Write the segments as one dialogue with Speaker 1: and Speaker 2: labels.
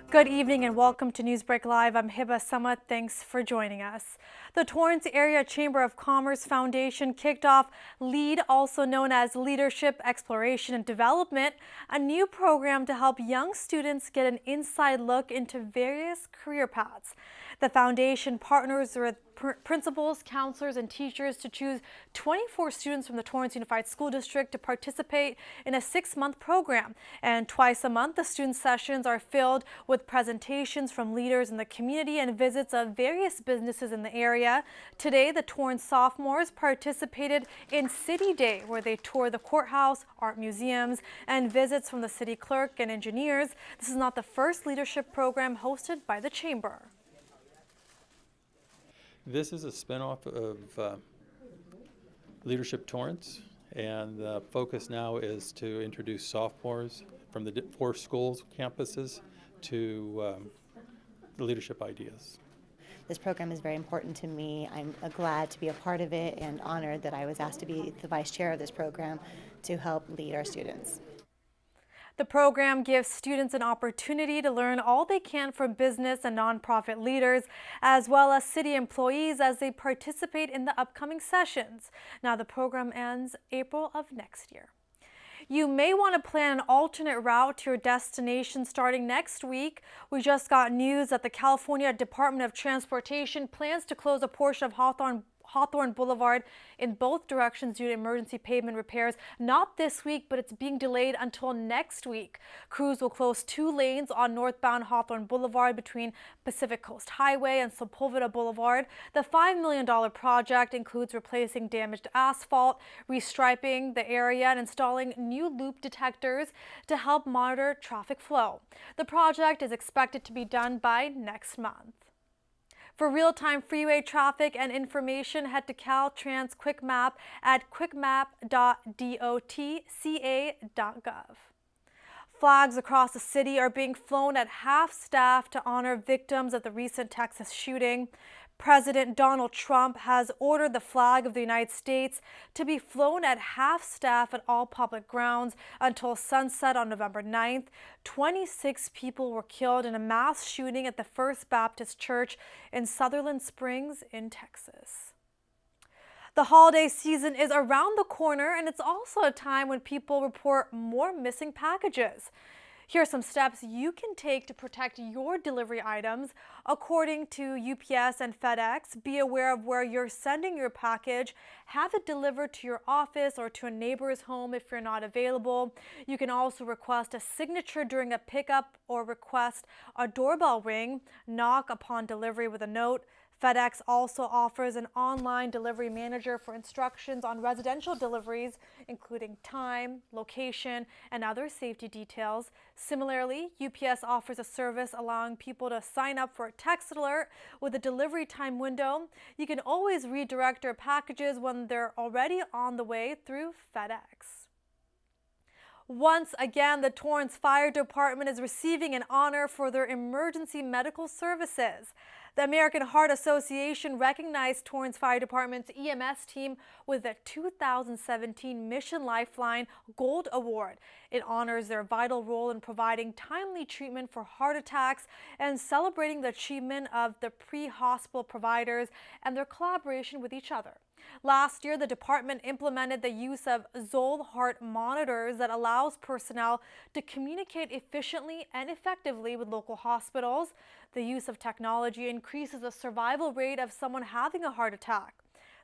Speaker 1: Good evening and welcome to Newsbreak Live. I'm Hibah. Thanks for joining us. The Torrance Area Chamber of Commerce Foundation kicked off LEAD, also known as Leadership, Exploration and Development, a new program to help young students get an inside look into various career paths. The foundation partners with principals, counselors, and teachers to choose 24 students from the Torrance Unified School District to participate in a 6-month program. And twice a month, the student sessions are filled with presentations from leaders in the community and visits of various businesses in the area. Today, the Torrance sophomores participated in City Day, where they toured the courthouse, art museums, and visits from the city clerk and engineers. This is not the first leadership program hosted by the chamber.
Speaker 2: This is a spinoff of Leadership Torrance, and the focus now is to introduce sophomores from the 4 schools campuses to the leadership ideas.
Speaker 3: This program is very important to me. I'm glad to be a part of it and honored that I was asked to be the vice chair of this program to help lead our students.
Speaker 1: The program gives students an opportunity to learn all they can from business and nonprofit leaders, as well as city employees as they participate in the upcoming sessions. Now, the program ends April of next year. You may want to plan an alternate route to your destination starting next week. We just got news that the California Department of Transportation plans to close a portion of Hawthorne Boulevard in both directions due to emergency pavement repairs. Not this week, but it's being delayed until next week. Crews will close 2 lanes on northbound Hawthorne Boulevard between Pacific Coast Highway and Sepulveda Boulevard. The $5 million project includes replacing damaged asphalt, restriping the area, and installing new loop detectors to help monitor traffic flow. The project is expected to be done by next month. For real-time freeway traffic and information, head to Caltrans Quick Map at quickmap.dotca.gov. Flags across the city are being flown at half-staff to honor victims of the recent Texas shooting. President Donald Trump has ordered the flag of the United States to be flown at half-staff at all public grounds until sunset on November 9th. 26 people were killed in a mass shooting at the First Baptist Church in Sutherland Springs in Texas. The holiday season is around the corner, and it's also a time when people report more missing packages. Here are some steps you can take to protect your delivery items. According to UPS and FedEx, be aware of where you're sending your package. Have it delivered to your office or to a neighbor's home if you're not available. You can also request a signature during a pickup or request a doorbell ring. Knock upon delivery with a note. FedEx also offers an online delivery manager for instructions on residential deliveries, including time, location, and other safety details. Similarly, UPS offers a service allowing people to sign up for a text alert with a delivery time window. You can always redirect your packages when they're already on the way through FedEx. Once again, the Torrance Fire Department is receiving an honor for their emergency medical services. The American Heart Association recognized Torrance Fire Department's EMS team with the 2017 Mission Lifeline Gold Award. It honors their vital role in providing timely treatment for heart attacks and celebrating the achievement of the pre-hospital providers and their collaboration with each other. Last year, the department implemented the use of Zoll heart monitors that allows personnel to communicate efficiently and effectively with local hospitals. The use of technology increases the survival rate of someone having a heart attack.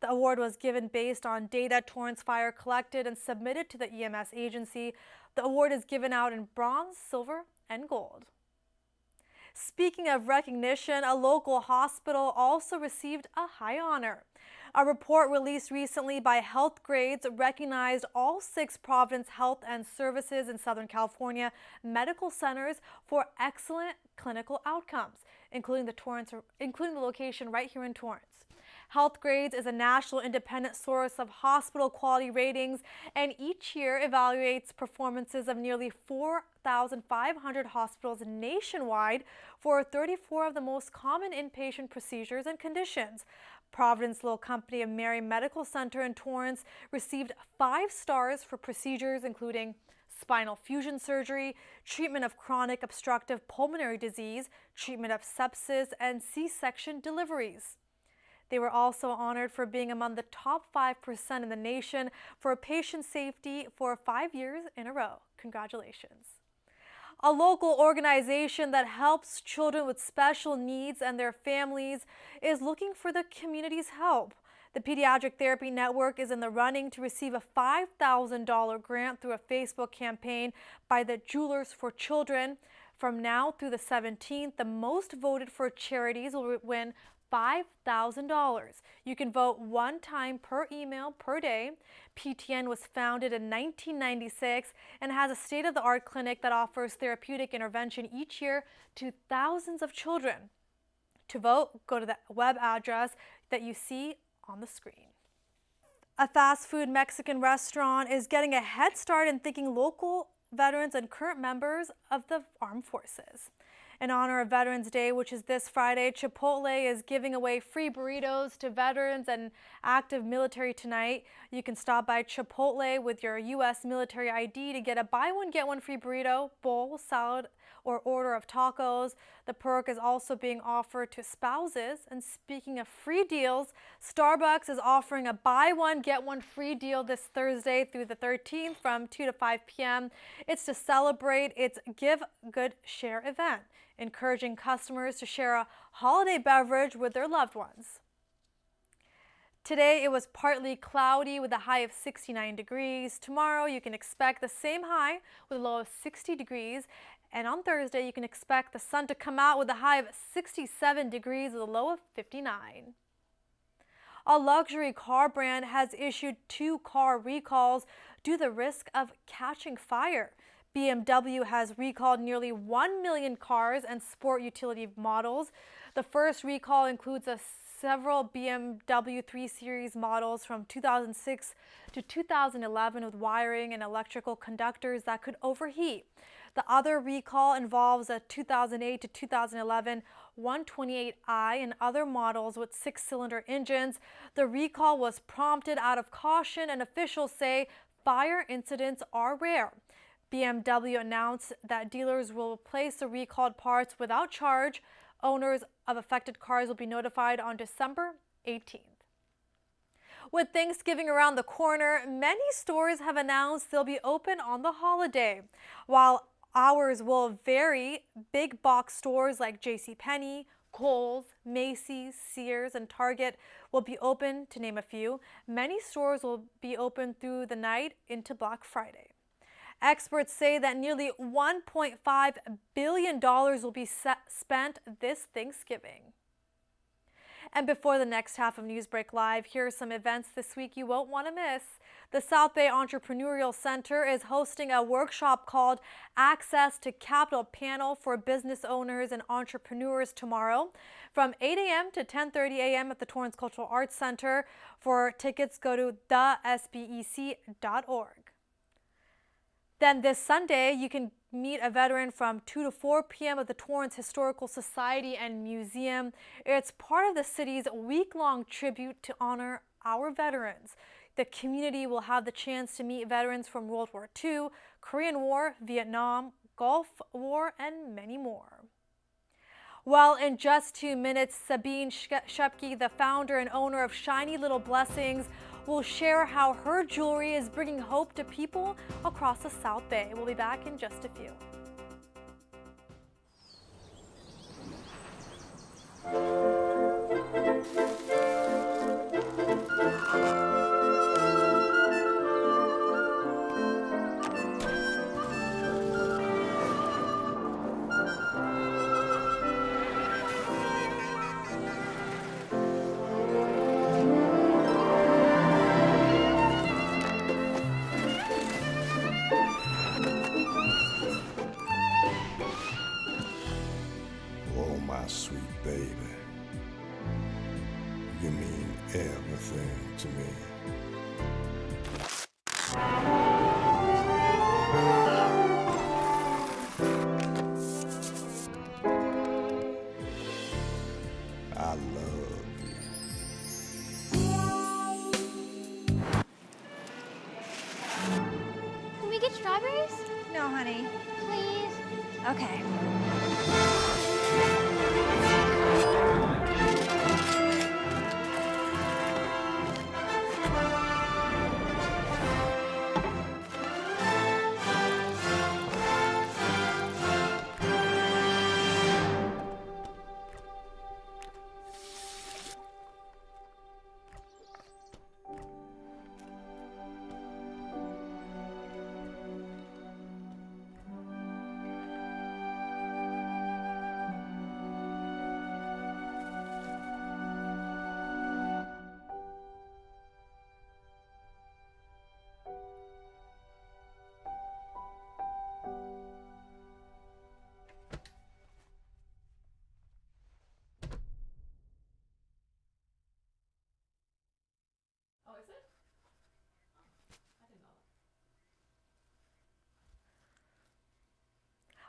Speaker 1: The award was given based on data Torrance Fire collected and submitted to the EMS agency. The award is given out in bronze, silver, and gold. Speaking of recognition, a local hospital also received a high honor. A report released recently by Health Grades recognized all 6 Providence Health and Services in Southern California medical centers for excellent clinical outcomes, including the location right here in Torrance. Health Grades is a national independent source of hospital quality ratings, and each year evaluates performances of nearly 4,500 hospitals nationwide for 34 of the most common inpatient procedures and conditions. Providence Little Company of Mary Medical Center in Torrance received 5 stars for procedures including spinal fusion surgery, treatment of chronic obstructive pulmonary disease, treatment of sepsis, and C-section deliveries. They were also honored for being among the top 5% in the nation for patient safety for 5 years in a row. Congratulations. A local organization that helps children with special needs and their families is looking for the community's help. The Pediatric Therapy Network is in the running to receive a $5,000 grant through a Facebook campaign by the Jewelers for Children. From now through the 17th, the most voted for charities will win $5,000. You can vote 1 time per email per day. PTN was founded in 1996 and has a state-of-the-art clinic that offers therapeutic intervention each year to thousands of children. To vote, go to the web address that you see on the screen. A fast food Mexican restaurant is getting a head start in thanking local veterans and current members of the armed forces. In honor of Veterans Day, which is this Friday, Chipotle is giving away free burritos to veterans and active military tonight. You can stop by Chipotle with your U.S. military ID to get a buy one, get one free burrito, bowl, salad, or order of tacos. The perk is also being offered to spouses. And speaking of free deals, Starbucks is offering a buy one, get one free deal this Thursday through the 13th from 2 to 5 p.m. It's to celebrate its Give Good Share event, encouraging customers to share a holiday beverage with their loved ones. Today it was partly cloudy with a high of 69 degrees. Tomorrow you can expect the same high with a low of 60 degrees. And on Thursday you can expect the sun to come out with a high of 67 degrees with a low of 59. A luxury car brand has issued 2 car recalls due to the risk of catching fire. BMW has recalled nearly 1 million cars and sport utility models. The first recall includes several BMW 3 Series models from 2006 to 2011 with wiring and electrical conductors that could overheat. The other recall involves a 2008 to 2011 128i and other models with 6-cylinder engines. The recall was prompted out of caution, and officials say fire incidents are rare. BMW announced that dealers will replace the recalled parts without charge. Owners of affected cars will be notified on December 18th. With Thanksgiving around the corner, many stores have announced they'll be open on the holiday. While hours will vary, big box stores like JCPenney, Kohl's, Macy's, Sears, and Target will be open, to name a few. Many stores will be open through the night into Black Friday. Experts say that nearly $1.5 billion will be spent this Thanksgiving. And before the next half of Newsbreak Live, here are some events this week you won't want to miss. The South Bay Entrepreneurial Center is hosting a workshop called Access to Capital Panel for business owners and entrepreneurs tomorrow from 8 a.m. to 10:30 a.m. at the Torrance Cultural Arts Center. For tickets, go to thesbec.org. Then this Sunday, you can meet a veteran from 2 to 4 p.m. at the Torrance Historical Society and Museum. It's part of the city's week-long tribute to honor our veterans. The community will have the chance to meet veterans from World War II, Korean War, Vietnam, Gulf War, and many more. Well, in just 2 minutes, Sabine Shepke, the founder and owner of Shiny Little Blessings, will share how her jewelry is bringing hope to people across the South Bay. We'll be back in just a few.
Speaker 4: Oh, my sweet baby. Strawberries?
Speaker 5: No, honey.
Speaker 4: Please.
Speaker 5: Okay.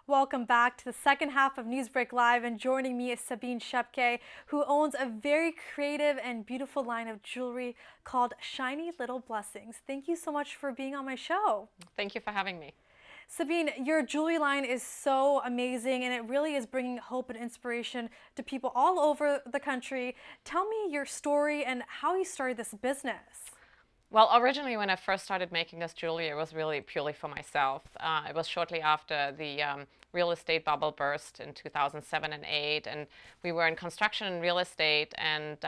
Speaker 1: Welcome back to the second half of Newsbreak Live, and joining me is Sabine Shepke, who owns a very creative and beautiful line of jewelry called Shiny Little Blessings. Thank you so much for being on my show.
Speaker 6: Thank you for having me.
Speaker 1: Sabine, your jewelry line is so amazing, and it really is bringing hope and inspiration to people all over the country. Tell me your story and how you started this business.
Speaker 6: Well, originally when I first started making this jewelry, it was really purely for myself. It was shortly after the real estate bubble burst in 2007 and 8, and we were in construction and real estate, and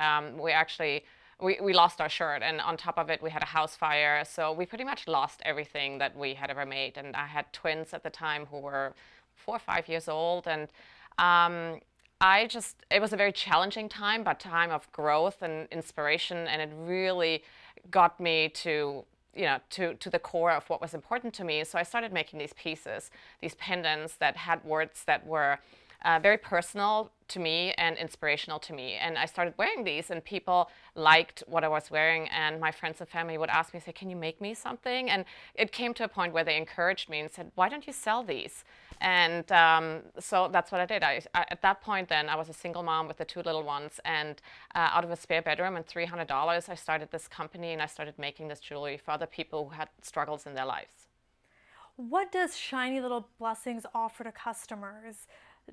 Speaker 6: we lost our shirt, and on top of it we had a house fire, so we pretty much lost everything that we had ever made. And I had twins at the time who were 4 or 5 years old, and it was a very challenging time, but time of growth and inspiration, and it really got me to the core of what was important to me. So I started making these pieces, these pendants that had words that were very personal to me and inspirational to me. And I started wearing these, and people liked what I was wearing, and my friends and family would ask me, say, can you make me something? And it came to a point where they encouraged me and said, why don't you sell these? And so that's what I did. At that point then, I was a single mom with the 2 little ones, and out of a spare bedroom and $300, I started this company, and I started making this jewelry for other people who had struggles in their lives.
Speaker 1: What does Shiny Little Blessings offer to customers?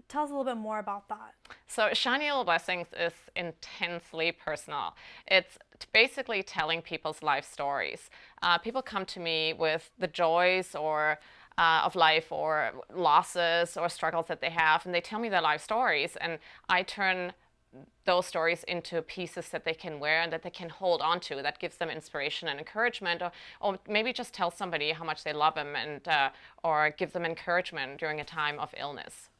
Speaker 1: Tell us a little bit more about that.
Speaker 6: So Shiny Little Blessings is intensely personal. It's basically telling people's life stories. People come to me with the joys of life, or losses or struggles that they have, and they tell me their life stories, and I turn those stories into pieces that they can wear and that they can hold on to, that gives them inspiration and encouragement, or maybe just tell somebody how much they love them, and or give them encouragement during a time of illness.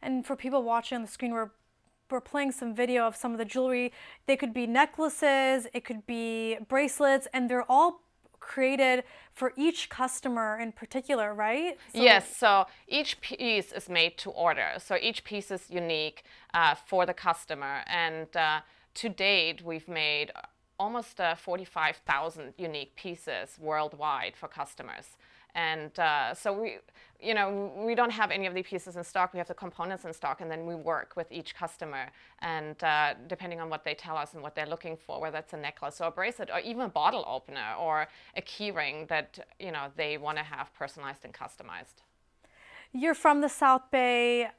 Speaker 1: And for people watching on the screen, we're playing some video of some of the jewelry. They could be necklaces, it could be bracelets, and they're all created for each customer in particular, right?
Speaker 6: Yes, so each piece is made to order. So each piece is unique for the customer. And to date, we've made almost 45,000 unique pieces worldwide for customers. And so we don't have any of the pieces in stock. We have the components in stock, and then we work with each customer. And depending on what they tell us and what they're looking for, whether it's a necklace or a bracelet or even a bottle opener or a key ring that they want to have personalized and customized.
Speaker 1: You're from the South Bay.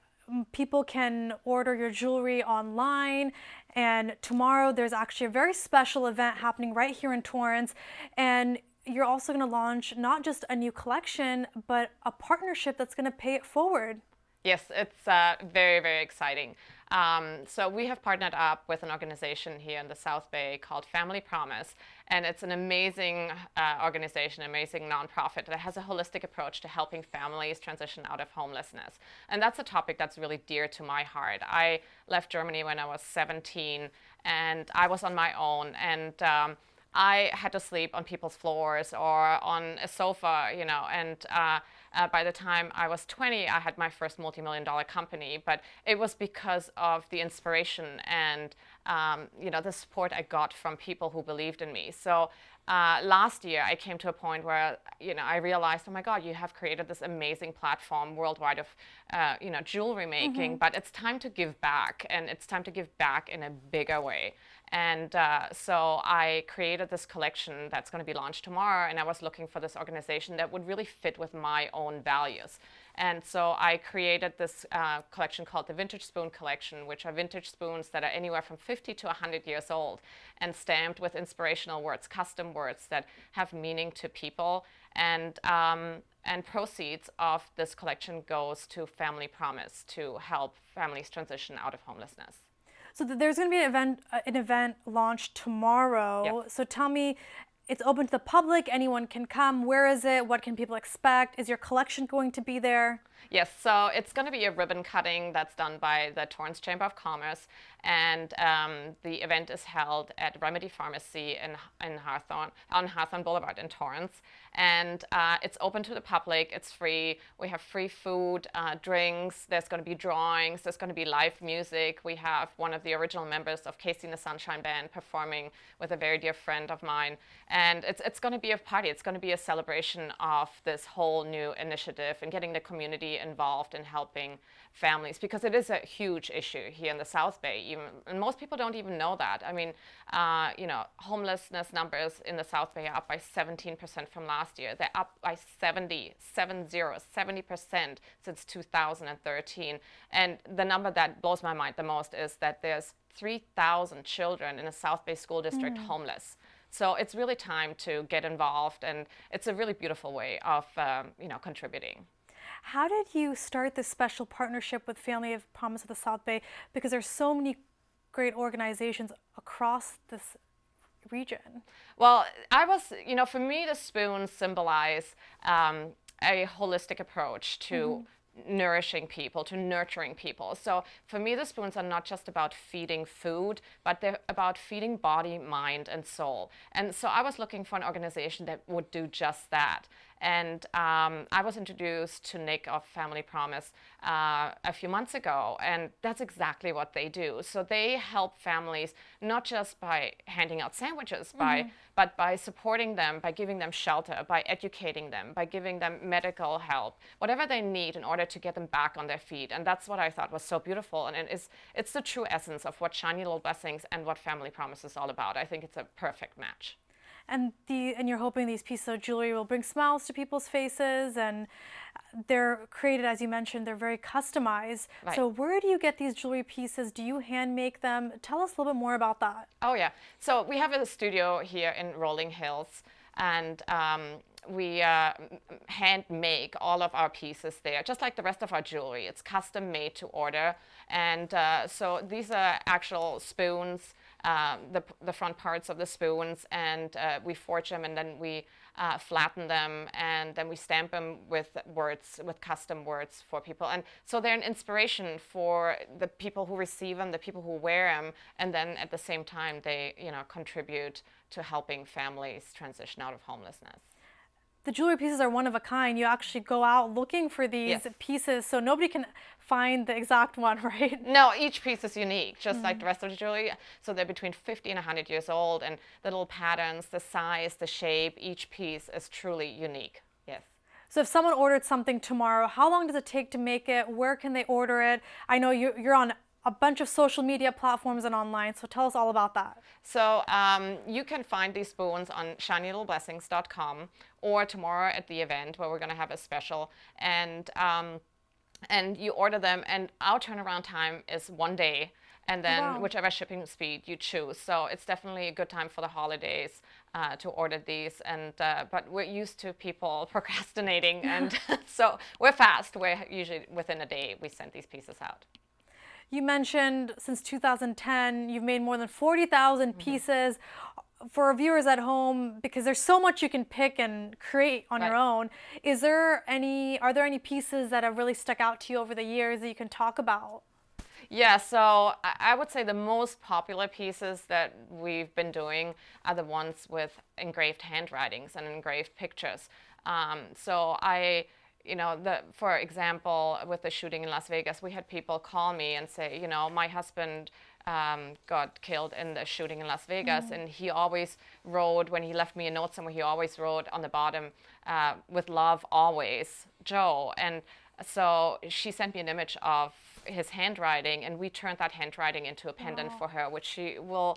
Speaker 1: People can order your jewelry online, and tomorrow there's actually a very special event happening right here in Torrance, and you're also going to launch not just a new collection, but a partnership that's going to pay it forward.
Speaker 6: Yes, it's very, very exciting. So we have partnered up with an organization here in the South Bay called Family Promise, and it's an amazing organization, amazing nonprofit that has a holistic approach to helping families transition out of homelessness. And that's a topic that's really dear to my heart. I left Germany when I was 17, and I was on my own, and I had to sleep on people's floors or on a sofa, and by the time I was 20, I had my first multi-million-dollar company, but it was because of the inspiration and the support I got from people who believed in me. So last year, I came to a point where I realized, oh my God, you have created this amazing platform worldwide of jewelry making, but it's time to give back, and it's time to give back in a bigger way. And so I created this collection that's going to be launched tomorrow, and I was looking for this organization that would really fit with my own values. And so I created this collection called the Vintage Spoon Collection, which are vintage spoons that are anywhere from 50 to 100 years old and stamped with inspirational words, custom words that have meaning to people. And proceeds of this collection goes to Family Promise to help families transition out of homelessness.
Speaker 1: So there's going to be an event launched tomorrow.
Speaker 6: Yep.
Speaker 1: So tell me, it's open to the public, anyone can come. Where is it? What can people expect? Is your collection going to be there?
Speaker 6: Yes, so it's going to be a ribbon cutting that's done by the Torrance Chamber of Commerce, and the event is held at Remedy Pharmacy in Hawthorne, on Hawthorne Boulevard in Torrance, and it's open to the public. It's free. We have free food, drinks. There's going to be drawings. There's going to be live music. We have one of the original members of Casey and the Sunshine Band performing with a very dear friend of mine, and it's going to be a party. It's going to be a celebration of this whole new initiative and getting the community involved in helping families, because it is a huge issue here in the South Bay, and most people don't even know that. I mean, homelessness numbers in the South Bay are up by 17% from last year. They're up by 70% since 2013. And the number that blows my mind the most is that there's 3,000 children in the South Bay School District homeless. So it's really time to get involved, and it's a really beautiful way of contributing.
Speaker 1: How did you start this special partnership with Family of Promise of the South Bay? Because there's so many great organizations across this region.
Speaker 6: Well, for me, the spoons symbolize a holistic approach to nourishing people, to nurturing people. So for me, the spoons are not just about feeding food, but they're about feeding body, mind, and soul. And so I was looking for an organization that would do just that. And I was introduced to Nick of Family Promise a few months ago, and that's exactly what they do. So they help families not just by handing out sandwiches, but by supporting them, by giving them shelter, by educating them, by giving them medical help, whatever they need in order to get them back on their feet. And that's what I thought was so beautiful, and it's the true essence of what Shiny Little Blessings and what Family Promise is all about. I think it's a perfect match.
Speaker 1: And you're hoping these pieces of jewelry will bring smiles to people's faces, and they're created, as you mentioned, they're very customized.
Speaker 6: Right.
Speaker 1: So where do you get these jewelry pieces? Do you hand make them? Tell us a little bit more about that.
Speaker 6: Oh yeah, so we have a studio here in Rolling Hills, and we hand make all of our pieces there, just like the rest of our jewelry. It's custom made to order, and so these are actual spoons, the front parts of the spoons, and we forge them, and then we flatten them, and then we stamp them with words, with custom words for people. And so they're an inspiration for the people who receive them, the people who wear them, and then at the same time they contribute to helping families transition out of homelessness.
Speaker 1: The jewelry pieces are one of a kind. You actually go out looking for these pieces, so nobody can find the exact one, right?
Speaker 6: No, each piece is unique, just like the rest of the jewelry. So they're between 50 and 100 years old, and the little patterns, the size, the shape, each piece is truly unique. Yes.
Speaker 1: So if someone ordered something tomorrow, how long does it take to make it? Where can they order it? I know you're on a bunch of social media platforms and online, so tell us all about that.
Speaker 6: So you can find these spoons on shinylittlblessings.com, or tomorrow at the event where we're going to have a special, and you order them, and our turnaround time is 1 day, and then whichever shipping speed you choose. So it's definitely a good time for the holidays to order these, and but we're used to people procrastinating, and so we're fast. We're usually within a day we send these pieces out.
Speaker 1: You mentioned since 2010, you've made more than 40,000 pieces. For our viewers at home, because there's so much you can pick and create on your own, are there any pieces that have really stuck out to you over the years that you can talk about?
Speaker 6: Yeah, so I would say the most popular pieces that we've been doing are the ones with engraved handwritings and engraved pictures. For example, with the shooting in Las Vegas, we had people call me and say, my husband got killed in the shooting in Las Vegas, and he always wrote, when he left me a note somewhere, he always wrote on the bottom, with love always, Joe. And so she sent me an image of his handwriting, and we turned that handwriting into a pendant for her, which she will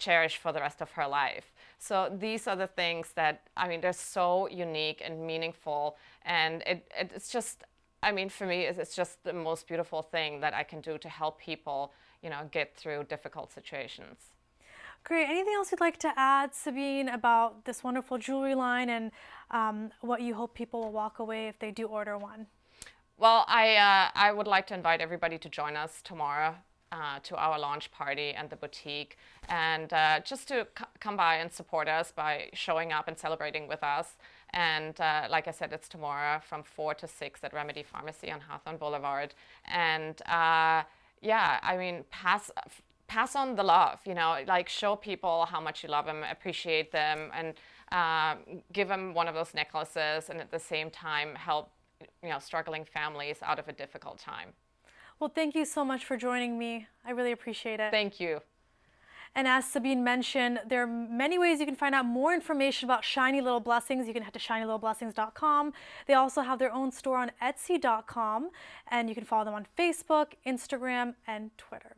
Speaker 6: cherish for the rest of her life. So these are the things that, I mean, they're so unique and meaningful, and it's just, I mean, for me, it's just the most beautiful thing that I can do to help people, you know, get through difficult situations.
Speaker 1: Great. Anything else you'd like to add, Sabine, about this wonderful jewelry line and what you hope people will walk away if they do order one?
Speaker 6: Well, I would like to invite everybody to join us tomorrow to our launch party and the boutique, and just to come by and support us by showing up and celebrating with us. And like I said, it's tomorrow from 4 to 6 at Remedy Pharmacy on Hawthorne Boulevard. And yeah, I mean, pass on the love, you know, like show people how much you love them, appreciate them, and give them one of those necklaces, and at the same time help, you know, struggling families out of a difficult time.
Speaker 1: Well, thank you so much for joining me. I really appreciate it.
Speaker 6: Thank you.
Speaker 1: And as Sabine mentioned, there are many ways you can find out more information about Shiny Little Blessings. You can head to shinylittlblessings.com. They also have their own store on Etsy.com, and you can follow them on Facebook, Instagram, and Twitter.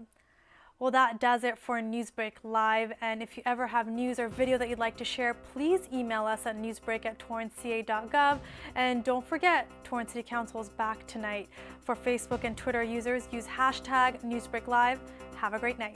Speaker 1: Well, that does it for Newsbreak Live, and if you ever have news or video that you'd like to share, please email us at newsbreak@torranceca.gov. And don't forget, Torrance City Council is back tonight. For Facebook and Twitter users, use #NewsbreakLive. Have a great night.